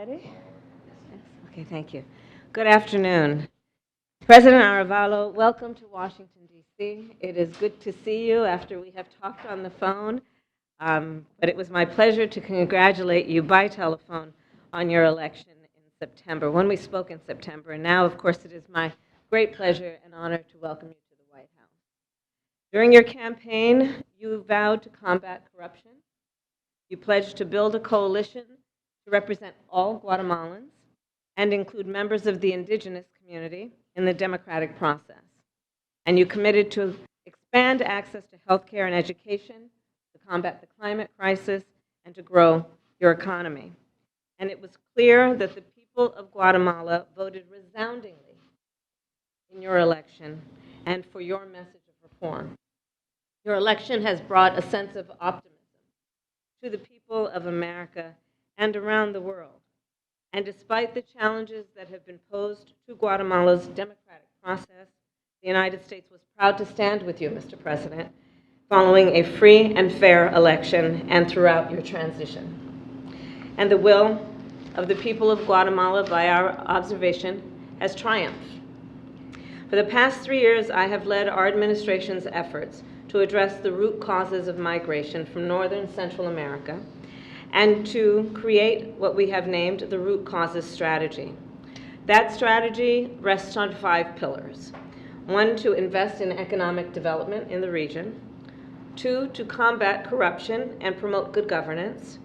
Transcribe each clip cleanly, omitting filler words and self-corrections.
ready? Yes. Okay, thank you. Good afternoon. President Arévalo, welcome to Washington, D.C. It is good to see you after we have talked on the phone, but it was my pleasure to congratulate you by telephone on your election in September, when we spoke in September. And now, of course, it is my great pleasure and honor to welcome you to the White House. During your campaign, you vowed to combat corruption. You pledged to build a coalition to represent all Guatemalans and include members of the indigenous community in the democratic process. And you committed to expand access to health care and education, to combat the climate crisis, and to grow your economy. And it was clear that the people of Guatemala voted resoundingly in your election and for your message of reform. Your election has brought a sense of optimism to the people of America and around the world. And despite the challenges that have been posed to Guatemala's democratic process, the United States was proud to stand with you, Mr. President, following a free and fair election and throughout your transition. And the will of the people of Guatemala, by our observation, has triumphed. For the past 3 years, I have led our administration's efforts to address the root causes of migration from Northern Central America and to create what we have named the Root Causes Strategy. That strategy rests on 5 pillars. 1, to invest in economic development in the region. 2, to combat corruption and promote good governance.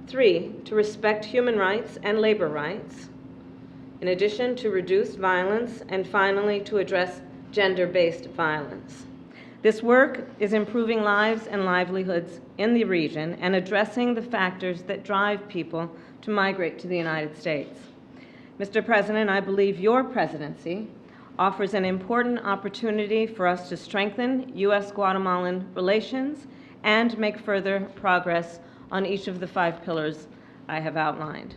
3, to respect human rights and labor rights. In addition, to reduce violence, and finally, to address gender-based violence. This work is improving lives and livelihoods in the region and addressing the factors that drive people to migrate to the United States. Mr. President, I believe your presidency offers an important opportunity for us to strengthen U.S.-Guatemalan relations and make further progress on each of the 5 pillars I have outlined.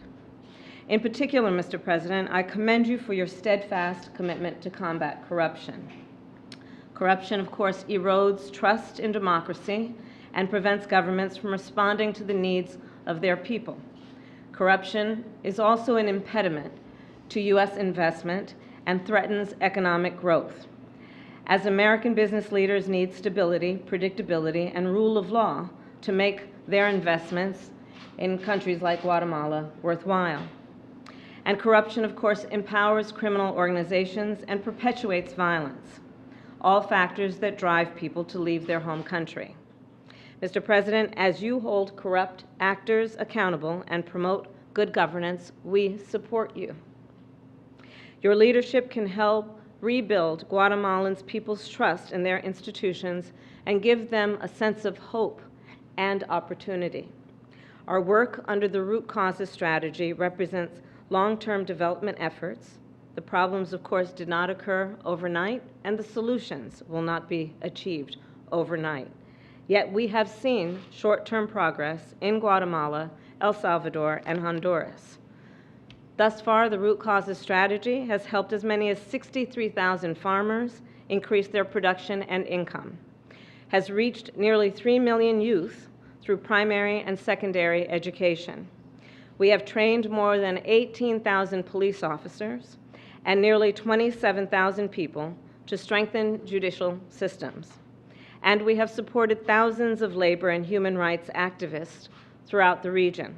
In particular, Mr. President, I commend you for your steadfast commitment to combat corruption. Corruption, of course, erodes trust in democracy and prevents governments from responding to the needs of their people. Corruption is also an impediment to U.S. investment and threatens economic growth. As American business leaders need stability, predictability, and rule of law to make their investments in countries like Guatemala worthwhile. And corruption, of course, empowers criminal organizations and perpetuates violence, all factors that drive people to leave their home country. Mr. President, as you hold corrupt actors accountable and promote good governance, we support you. Your leadership can help rebuild Guatemalans' people's trust in their institutions and give them a sense of hope and opportunity. Our work under the Root Causes Strategy represents long-term development efforts. The problems, of course, did not occur overnight, and the solutions will not be achieved overnight. Yet we have seen short-term progress in Guatemala, El Salvador, and Honduras. Thus far, the Root Causes Strategy has helped as many as 63,000 farmers increase their production and income, has reached nearly 3 million youth through primary and secondary education. We have trained more than 18,000 police officers and nearly 27,000 people to strengthen judicial systems. And we have supported thousands of labor and human rights activists throughout the region.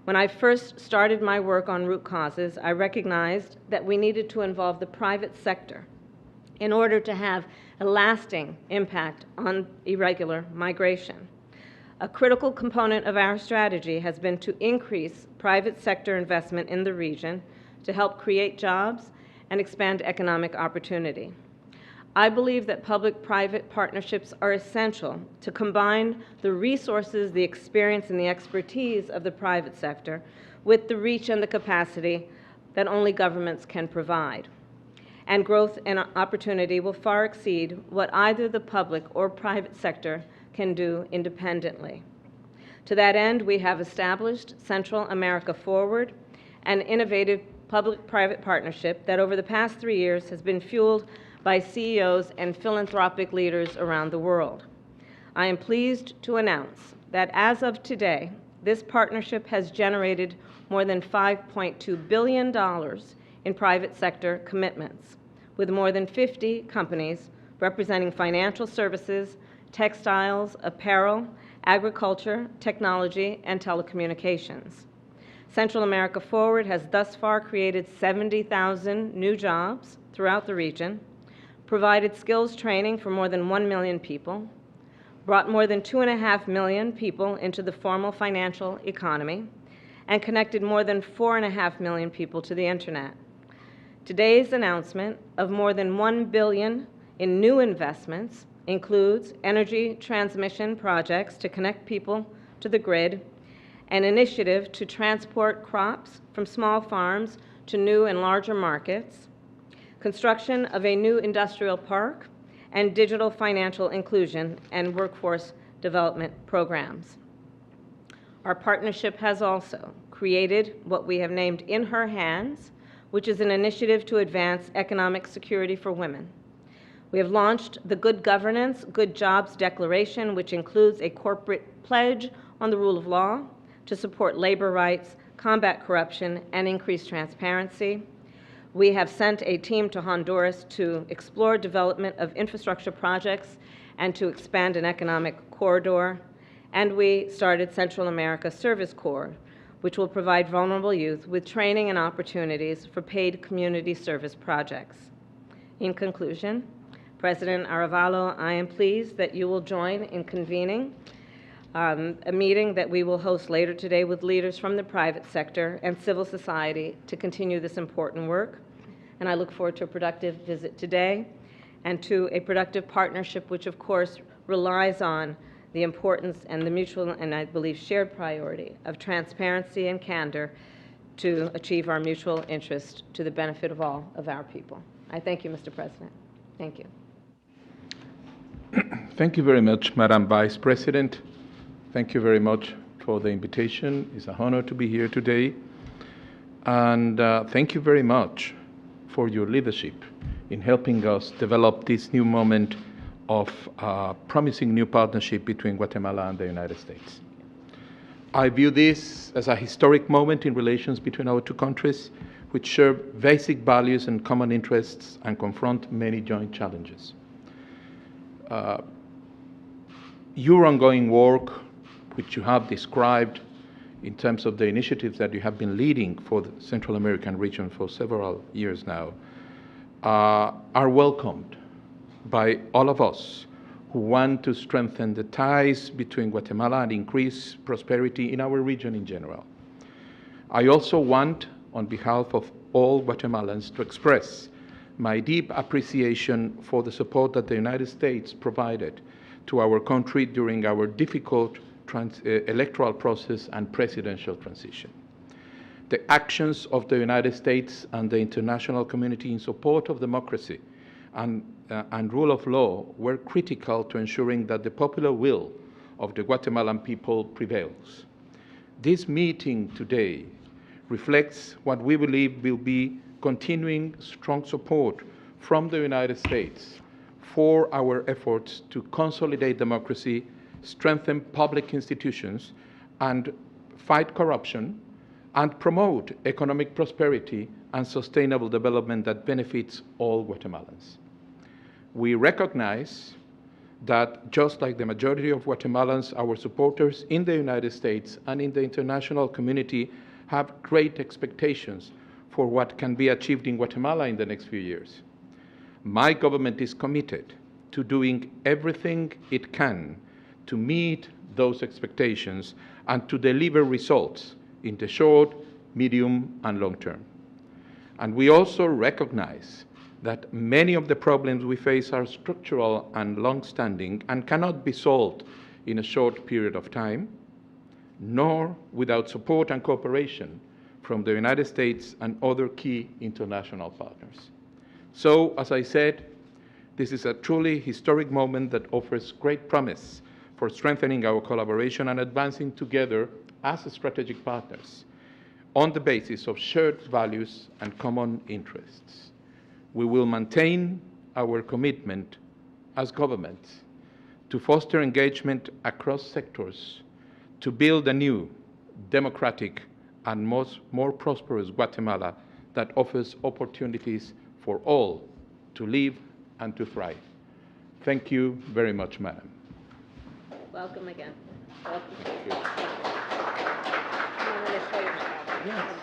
When I first started my work on root causes, I recognized that we needed to involve the private sector in order to have a lasting impact on irregular migration. A critical component of our strategy has been to increase private sector investment in the region to help create jobs and expand economic opportunity. I believe that public-private partnerships are essential to combine the resources, the experience, and the expertise of the private sector with the reach and the capacity that only governments can provide. And growth and opportunity will far exceed what either the public or private sector can do independently. To that end, we have established Central America Forward, an innovative public-private partnership that over the past 3 years has been fueled by CEOs and philanthropic leaders around the world. I am pleased to announce that as of today, This partnership has generated more than $5.2 billion in private sector commitments, with more than 50 companies representing financial services, textiles, apparel, agriculture, technology, and telecommunications. Central America Forward has thus far created 70,000 new jobs throughout the region, provided skills training for more than 1 million people, brought more than 2.5 million people into the formal financial economy, and connected more than 4.5 million people to the internet. Today's announcement of more than $1 billion in new investments includes energy transmission projects to connect people to the grid, an initiative to transport crops from small farms to new and larger markets, construction of a new industrial park, and digital financial inclusion and workforce development programs. Our partnership has also created what we have named In Her Hands, which is an initiative to advance economic security for women. We have launched the Good Governance, Good Jobs Declaration, which includes a corporate pledge on the rule of law to support labor rights, combat corruption, and increase transparency. We have sent a team to Honduras to explore development of infrastructure projects and to expand an economic corridor. And we started Central America Service Corps, which will provide vulnerable youth with training and opportunities for paid community service projects. In conclusion, President Arévalo, I am pleased that you will join in convening a meeting that we will host later today with leaders from the private sector and civil society to continue this important work. And I look forward to a productive visit today and to a productive partnership, which of course relies on the importance and the mutual and I believe shared priority of transparency and candor to achieve our mutual interest to the benefit of all of our people. I thank you, Mr. President. Thank you. Thank you very much, Madam Vice President. Thank you very much for the invitation. It's an honor to be here today. And thank you very much for your leadership in helping us develop this new moment of promising new partnership between Guatemala and the United States. I view this as a historic moment in relations between our two countries, which share basic values and common interests and confront many joint challenges. Your ongoing work, which you have described in terms of the initiatives that you have been leading for the Central American region for several years now, are welcomed by all of us who want to strengthen the ties between Guatemala and increase prosperity in our region in general. I also want, on behalf of all Guatemalans, to express my deep appreciation for the support that the United States provided to our country during our difficult electoral process and presidential transition. The actions of the United States and the international community in support of democracy and rule of law were critical to ensuring that the popular will of the Guatemalan people prevails. This meeting today reflects what we believe will be continuing strong support from the United States for our efforts to consolidate democracy, strengthen public institutions, and fight corruption, and promote economic prosperity and sustainable development that benefits all Guatemalans. We recognize that just like the majority of Guatemalans, our supporters in the United States and in the international community have great expectations for what can be achieved in Guatemala in the next few years. My government is committed to doing everything it can to meet those expectations and to deliver results in the short, medium, and long term. And we also recognize that many of the problems we face are structural and long-standing and cannot be solved in a short period of time, nor without support and cooperation from the United States and other key international partners. So, as I said, this is a truly historic moment that offers great promise for strengthening our collaboration and advancing together as strategic partners on the basis of shared values and common interests. We will maintain our commitment as governments to foster engagement across sectors, to build a new democratic, and more prosperous Guatemala that offers opportunities for all to live and to thrive. Thank you very much, Madam. Welcome again. Welcome. Thank you. I'm going to show you. Yes.